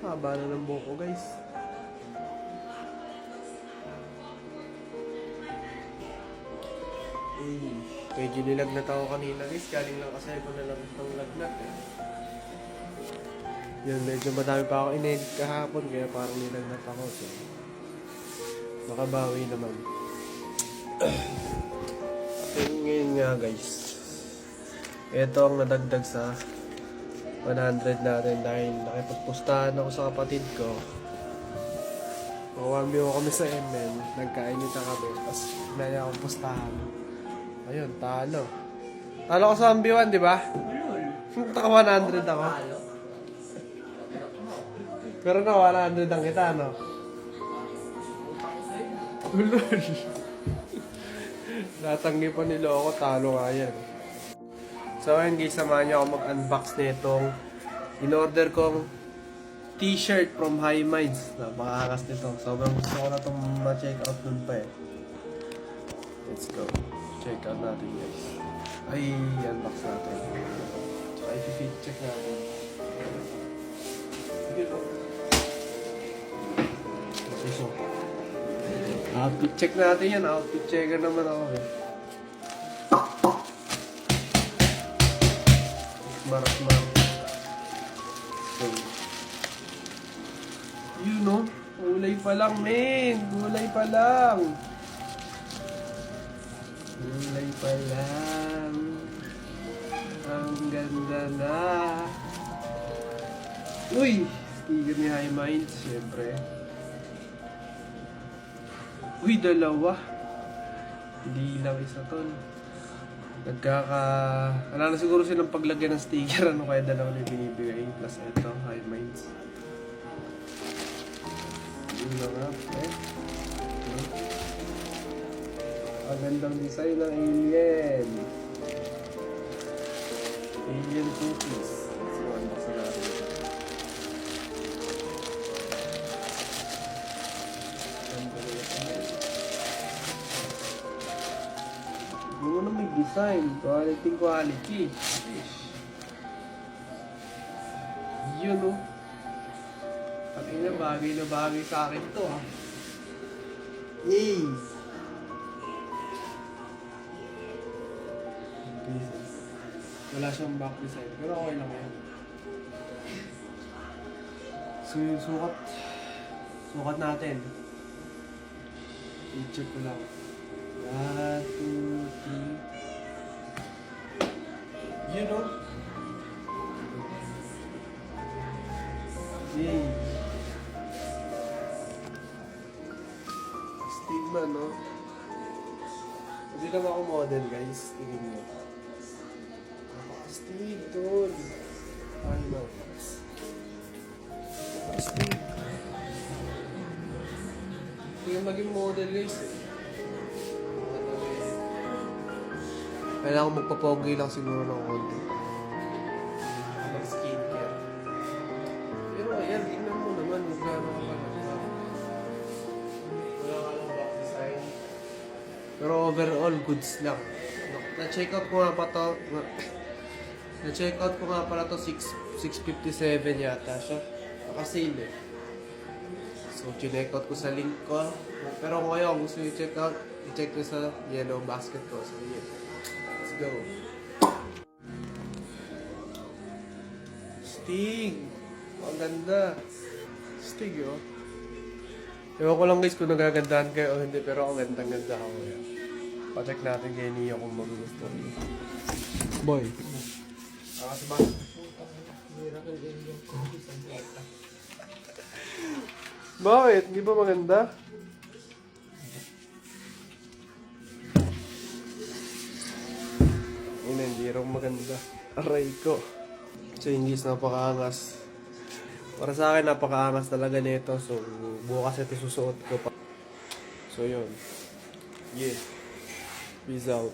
Haba na ng buhok ko, guys. Medyo nilagnat ako kanina, guys. Galing lang kasi ako na lang itong lagnat, eh. Yun, medyo madami pa ako in-edit kahapon, kaya parang nilagnat ako. So, makabawi naman. Ngayon nga, guys. Ito ang nadagdag sa 100 natin dahil nakipagpustahan ako sa kapatid ko. Mawami ko kami sa ML. Nagkainita kami. Tapos naya akong pustahan. Ayun, talo. Talo ko sa MB1, di ba? Taka 100 ako. Pero na 100 ang kita, no? Ulol. Natanggi pa nila ako, talo nga yan. So ayun guys, samahan niyo ako mag-unbox nitong in-order kong t-shirt from High Minds. Napakakas nito. Sobrang gusto ko na itong ma-check out nun pa eh. Let's go. Check out natin guys. Ay, unbox natin. Tsaka i-fit check natin. Sige po. So, outfit check natin yan. Outfit checker naman ako eh. Maras-maras. So, yun no? Gulay pa lang, men. Gulay pa lang. Gulay pa lang. Ang ganda na. Uy! Sticker ni High Minds, syempre. Uy, dalawa. Hindi lang isa ton. Wala na siguro silang paglagyan ng sticker. Ano kaya dalawa na binibigay. Plus ito, High Minds. Yun na nga, eh. Ang gandang design ng alien. Alien cookies. So, unbox na natin ito. Ano na may design, quality. Yun o. Bagay na bagay sa akin to ha. Yay! Wala siyang back design, pero okay lang yan. So yung sukat natin. I-check ko lang. 1, 2, 3. You know? Yay! Stigma, no? Hindi naman ako model, guys. Tingin mo. Napaka-stig, tol. Ay, no. Napaka-stig. Hindi maging model, guys, eh. Kailangan ko magpapogi lang siguro ng konti. Mag-skincare. Pero ayan, tingnan mo naman. Magkano ka pa lang. Wala ka lang back design. Pero overall, goods lang. Na-check out ko nga pa to. Na-check out ko nga pala to 657 yata siya. Naka-sale eh. So, chinek out ko sa link ko. Pero ngayon, gusto nyo i-check out, i-check nyo sa yellow basket ko. So, yeah. Let's go. Stig! Ang ganda. Stig, oh. Ewan ko lang guys kung nagagandahan kayo o hindi, pero ang ganda-ganda ako. Pa-check natin kay Nia kung magugustuhan niyo. Boy. Kasi ba? Bakit? Hindi ba maganda? Hindi rin maganda. Aray ko. So, English, napakaangas. Para sa akin, napakaangas talaga nito. So, bukas ito susuot ko pa. So, yun. Yeah. Peace out.